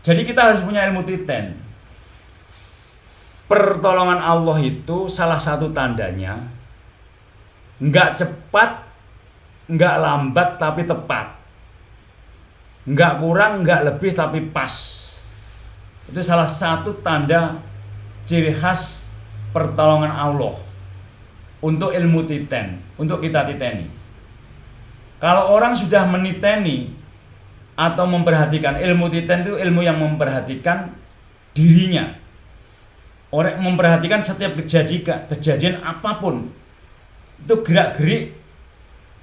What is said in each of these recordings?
Jadi kita harus punya ilmu titen. Pertolongan Allah itu salah satu tandanya nggak cepat, nggak lambat tapi tepat, nggak kurang, nggak lebih tapi pas. Itu salah satu tanda ciri khas pertolongan Allah untuk ilmu titen, untuk kita titeni. Kalau orang sudah meniteni atau memperhatikan, ilmu titen itu ilmu yang memperhatikan dirinya. Orang memperhatikan setiap kejadian apapun. Itu gerak-gerik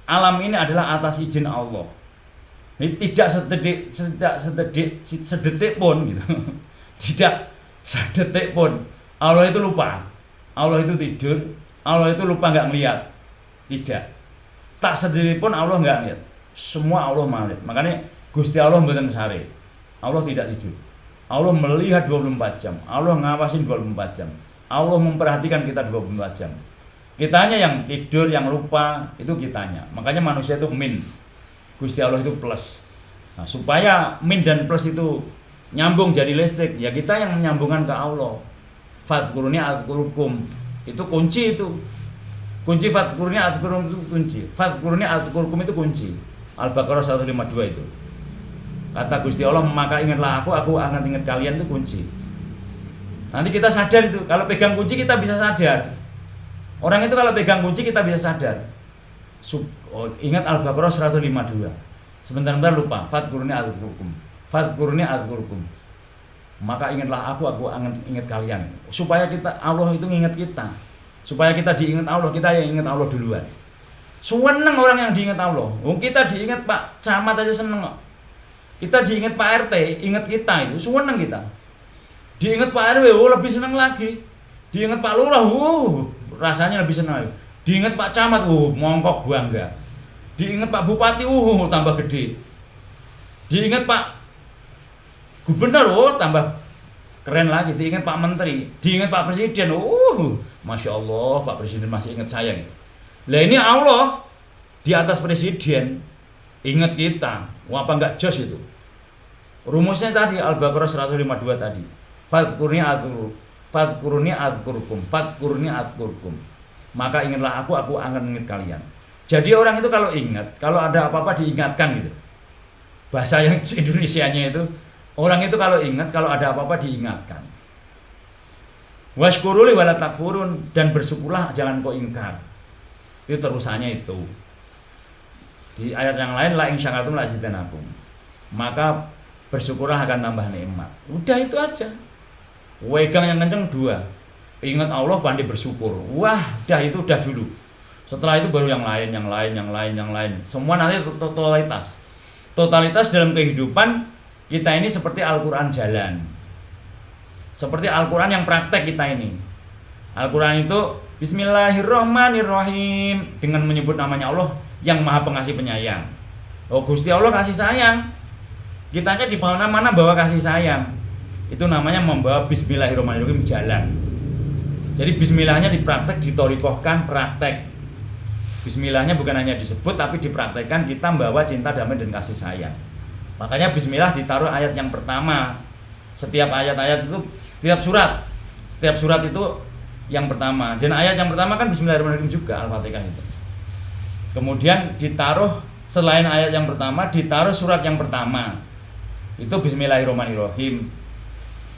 alam ini adalah atas izin Allah. Ini tidak sedetik pun gitu. Tidak sedetik pun. Allah itu lupa. Allah itu tidur. Allah itu lupa nggak ngeliat. Tidak. Tak sedetik pun Allah nggak ngeliat. Semua Allah melihat. Makanya Gusti Allah mboten sare. Allah tidak tidur. Allah melihat 24 jam. Allah ngawasin 24 jam. Allah memperhatikan kita 24 jam. Kitanya yang tidur, yang lupa, itu kitanya. Makanya manusia itu min. Gusti Allah itu plus. Nah, supaya min dan plus itu nyambung jadi listrik, ya kita yang menyambungkan ke Allah. Fadkuruni adzkurkum. Itu kunci itu. Kunci fadkuruni adzkurkum itu kunci. Fadkuruni adzkurkum itu kunci. Al-Baqarah 152 itu. Kata Gusti Allah, maka ingatlah aku akan ingat kalian, itu kunci. Nanti kita sadar itu, kalau pegang kunci kita bisa sadar. Orang itu kalau pegang kunci kita bisa sadar. Ingat Al-Baqarah 152. Sebentar-bentar lupa. Fadkuruni adzkurkum. Fadkuruni adzkurkum. Maka ingatlah aku akan ingat kalian. Supaya kita, Allah itu ingat kita. Supaya kita diingat Allah, kita yang ingat Allah duluan. Seneng orang yang diingat Allah. Kita diingat Pak Camat aja seneng kok. Kita diingat Pak RT, ingat kita itu, seneng kita. Diingat Pak RW, lebih seneng lagi. Diingat Pak Lurah, rasanya lebih seneng. Diingat Pak Camat, mongkok bangga. Diingat Pak Bupati, tambah gede. Diingat Pak Gubernur, tambah keren lagi. Diingat Pak Menteri, diingat Pak Presiden, Masya Allah, Pak Presiden masih ingat saya. Lah ini Allah di atas Presiden, ingat kita. Wah, apa enggak jos itu? Rumusnya tadi Al-Baqarah 152 tadi. Fadkurni adzkurkum. Fadkurni adzkurkum. Maka ingatlah aku akan ingat kalian. Jadi orang itu kalau ingat, kalau ada apa-apa diingatkan gitu. Bahasa yang Indonesianya itu, orang itu kalau ingat, kalau ada apa-apa diingatkan. Washkuruli wala takfurun, dan bersyukurlah jangan kau ingkar. Itu terusannya itu. Di ayat yang lain, la in syakartum la azidannakum. Maka bersyukurlah akan tambah nikmat. Udah itu aja. Wegang yang kenceng 2. Ingat Allah pandai bersyukur. Wah, itu udah dulu. Setelah itu baru yang lain. Semua nanti totalitas. Totalitas dalam kehidupan kita ini seperti Al-Qur'an jalan. Seperti Al-Qur'an yang praktek kita ini. Al-Qur'an itu Bismillahirrahmanirrahim, dengan menyebut namanya Allah yang Maha Pengasih Penyayang. Gusti Allah kasih sayang. Kitanya di mana-mana bawa kasih sayang. Itu namanya membawa Bismillahirrahmanirrahim jalan. Jadi bismillahnya dipraktek, ditorikohkan, praktek. Bismillahnya bukan hanya disebut tapi dipraktekkan, kita membawa cinta, damai dan kasih sayang. Makanya bismillah ditaruh ayat yang pertama. Setiap ayat-ayat itu, setiap surat itu yang pertama. Dan ayat yang pertama kan Bismillahirrahmanirrahim juga, Al-Fatihah itu. Kemudian ditaruh selain ayat yang pertama, ditaruh surat yang pertama. Itu Bismillahirrahmanirrahim.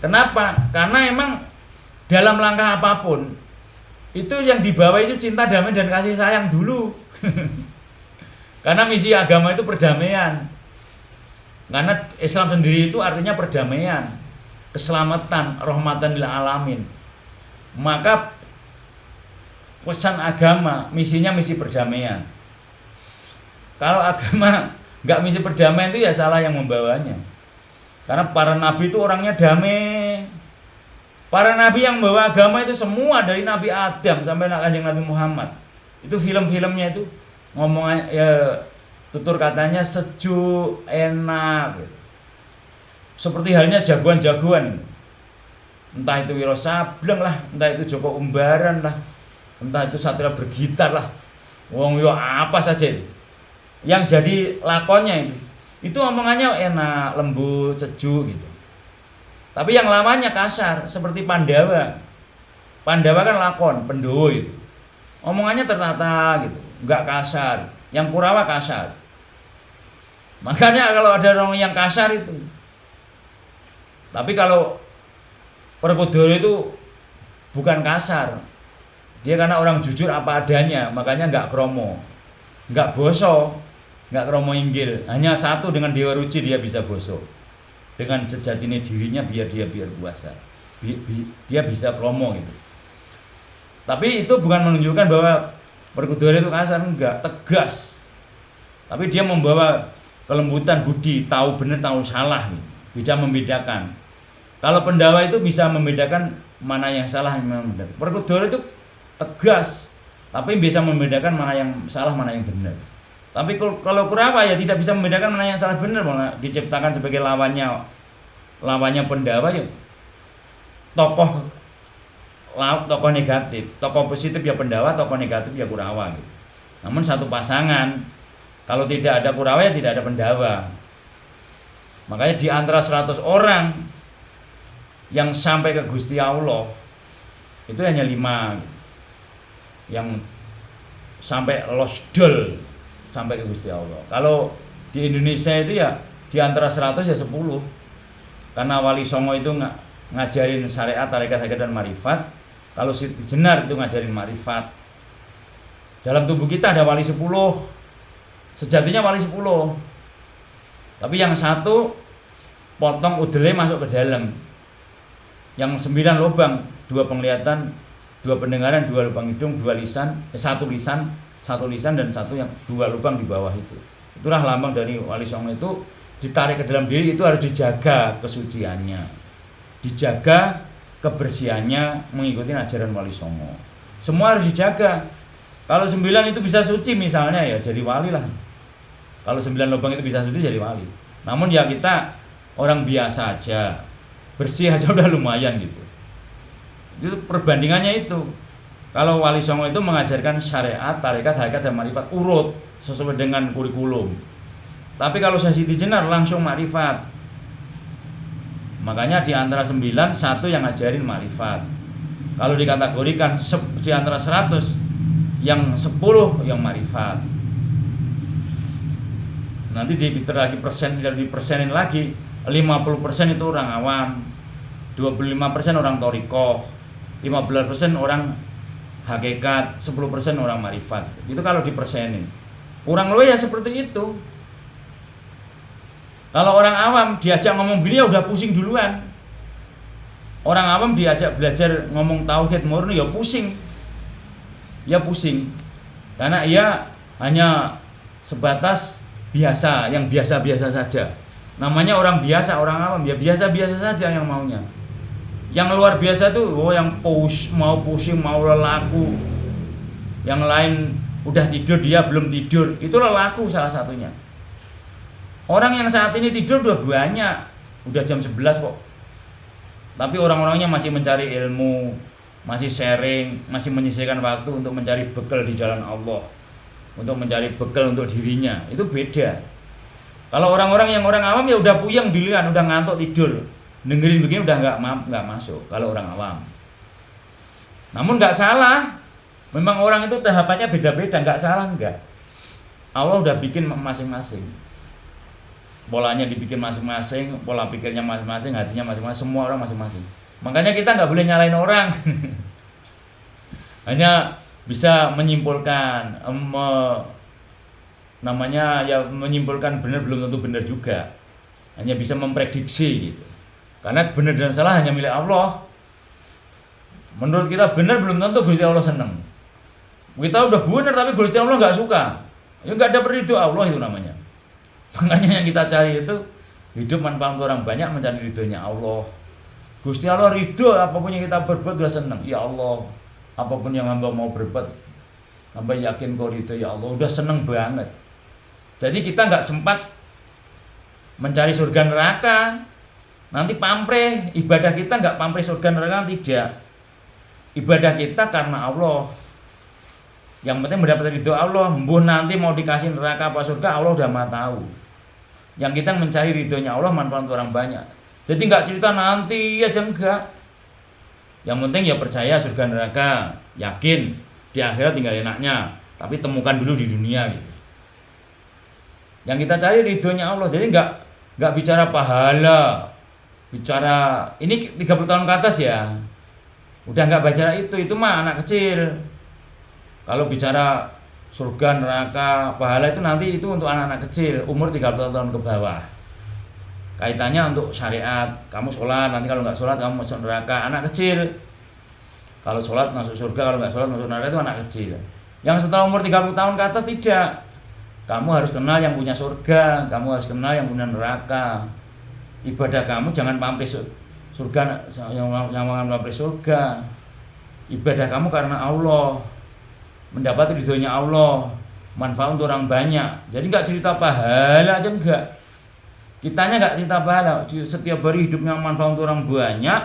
Kenapa? Karena emang dalam langkah apapun itu yang dibawa itu cinta, damai dan kasih sayang dulu. Karena misi agama itu perdamaian. Karena Islam sendiri itu artinya perdamaian, keselamatan, rahmatan lil alamin. Maka pesan agama, misinya misi perdamaian. Kalau agama nggak misi perdamaian itu ya salah yang membawanya. Karena para nabi itu orangnya damai. Para nabi yang membawa agama itu semua dari Nabi Adam sampai Kanjeng Nabi Muhammad. Itu film-filmnya itu ngomong ya, tutur katanya sejuk, enak gitu. Seperti halnya jagoan-jagoan. Entah itu Wiro Sableng lah, entah itu Joko Umbaran lah, entah itu Satria Bergitar lah. Wong yo apa saja itu. Yang jadi lakonnya itu omongannya enak, lembut, sejuk gitu. Tapi yang lawannya kasar, seperti Pandawa. Pandawa kan lakon, Pendowo itu. Omongannya tertata gitu, nggak kasar. Yang Kurawa kasar. Makanya kalau ada orang yang kasar itu. Tapi kalau Werkudara itu bukan kasar. Dia karena orang jujur apa adanya, makanya nggak kromo, nggak boso, nggak kromo inggil. Hanya satu dengan Dewa Ruci dia bisa boso. Dengan sejatinya dirinya biar puasa. Dia bisa kromo gitu. Tapi itu bukan menunjukkan bahwa Werkudara itu kasar, enggak, tegas. Tapi dia membawa kelembutan budi, tahu benar tahu salah gitu. Bisa membedakan. Kalau Pendawa itu bisa membedakan mana yang salah yang mana benar. Werkudara itu tegas, tapi bisa membedakan mana yang salah mana yang benar. Tapi kalau Kurawa ya tidak bisa membedakan mana yang salah benar, malah diciptakan sebagai lawannya Pendawa ya tokoh negatif, tokoh positif ya Pendawa, tokoh negatif ya Kurawa gitu. Namun satu pasangan, kalau tidak ada Kurawa ya tidak ada Pendawa. Makanya di antara 100 orang yang sampai ke Gusti Allah itu hanya 5 yang sampai losdol sampai ke Gusti Allah. Kalau di Indonesia itu ya di antara 100 ya 10. Karena Wali Songo itu ngajarin syariat, tarekat, hakikat dan marifat. Kalau Siti Jenar itu ngajarin marifat. Dalam tubuh kita ada wali 10. Sejatinya wali 10. Tapi yang satu potong udele masuk ke dalam. Yang 9 lubang, 2 penglihatan, 2 pendengaran, 2 lubang hidung, 2 lisan, 1 lisan, 1 lisan dan 1 yang 2 lubang di bawah itu. Itulah lambang dari Wali Songo itu, ditarik ke dalam diri itu harus dijaga kesuciannya. Dijaga kebersihannya mengikuti ajaran Wali Songo. Semua harus dijaga. Kalau 9 itu bisa suci misalnya ya jadi wali lah. Kalau 9 lubang itu bisa suci jadi wali. Namun ya kita orang biasa aja. Bersih aja udah lumayan gitu. Itu perbandingannya itu. Kalau Wali Songo itu mengajarkan syariat, tarekat, hakikat dan marifat urut sesuai dengan kurikulum. Tapi kalau Siti Jenar langsung marifat. Makanya di antara 9 satu yang ngajarin marifat. Kalau dikategorikan di antara 100 yang 10 yang marifat. Nanti dipersenin lagi 50% itu orang awam, 25% orang torikoh, 15% orang hakikat, 10% orang marifat. Itu kalau dipersenin. Kurang lebih ya seperti itu. Kalau orang awam diajak ngomong beliau udah pusing duluan. Orang awam diajak belajar ngomong tauhid murni ya pusing. Ya pusing. Karena ia hanya sebatas biasa, yang biasa-biasa saja. Namanya orang biasa, orang awam ya biasa-biasa saja yang maunya. Yang luar biasa tuh yang mau pusing, mau lelaku. Yang lain udah tidur dia belum tidur. Itu lelaku salah satunya. Orang yang saat ini tidur udah banyak. Udah jam 11 kok. Tapi orang-orangnya masih mencari ilmu, masih sharing, masih menyisihkan waktu untuk mencari bekal di jalan Allah. Untuk mencari bekal untuk dirinya. Itu beda. Kalau orang-orang yang orang awam ya udah puyeng duluan, udah ngantuk tidur. Dengerin begini udah nggak masuk kalau orang awam. Namun nggak salah. Memang orang itu tahapannya beda-beda, nggak salah nggak. Allah udah bikin masing-masing. Polanya dibikin masing-masing, pola pikirnya masing-masing, hatinya masing-masing, semua orang masing-masing. Makanya kita nggak boleh nyalain orang. Hanya bisa menyimpulkan, namanya ya menyimpulkan benar belum tentu benar juga. Hanya bisa memprediksi gitu. Karena benar dan salah hanya milik Allah. Menurut kita benar belum tentu Gusti Allah senang. Kita udah benar tapi Gusti Allah nggak suka. Ya nggak ada ridho Allah itu namanya. Makanya yang kita cari itu hidup manfaat untuk orang banyak, mencari ridhonya Allah. Gusti Allah ridho apapun yang kita berbuat udah senang. Ya Allah, apapun yang hamba mau berbuat, hamba yakin kau ridho ya Allah, udah senang banget. Jadi kita nggak sempat mencari surga neraka. Nanti pamrih, ibadah kita nggak pamrih surga neraka, tidak. Ibadah kita karena Allah. Yang penting mendapat ridho Allah. Mbuh nanti mau dikasih neraka apa surga Allah udah maha tahu. Yang kita mencari ridhonya Allah manfaat untuk orang banyak. Jadi nggak cerita nanti aja, enggak. Yang penting ya percaya surga neraka, yakin di akhirat tinggal enaknya, tapi temukan dulu di dunia gitu. Yang kita cari ridhonya Allah. Jadi nggak bicara pahala, bicara ini 30 tahun ke atas ya. Udah nggak bicara itu mah anak kecil. Kalau bicara surga neraka pahala itu nanti itu untuk anak-anak kecil umur 30 tahun ke bawah. Kaitannya untuk syariat, kamu sholat, nanti kalau nggak sholat kamu masuk neraka, anak kecil. Kalau sholat masuk surga, kalau nggak sholat masuk neraka, itu anak kecil. Yang setelah umur 30 tahun ke atas tidak. Kamu harus kenal yang punya surga, kamu harus kenal yang punya neraka. Ibadah kamu jangan pamrih surga, yang pamrih surga. Ibadah kamu karena Allah, mendapat ridhonya Allah, manfaat untuk orang banyak. Jadi nggak cerita pahala aja, enggak. Kitanya nggak cerita pahala, setiap hari hidupnya manfaat untuk orang banyak,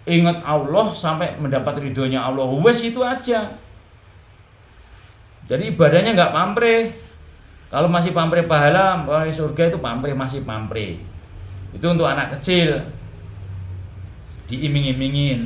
ingat Allah sampai mendapat ridhonya Allah, wes itu aja. Jadi ibadahnya nggak pamrih. Kalau masih pamrih pahala, pamrih surga itu pamrih, masih pamrih. Itu untuk anak kecil, diiming-imingin.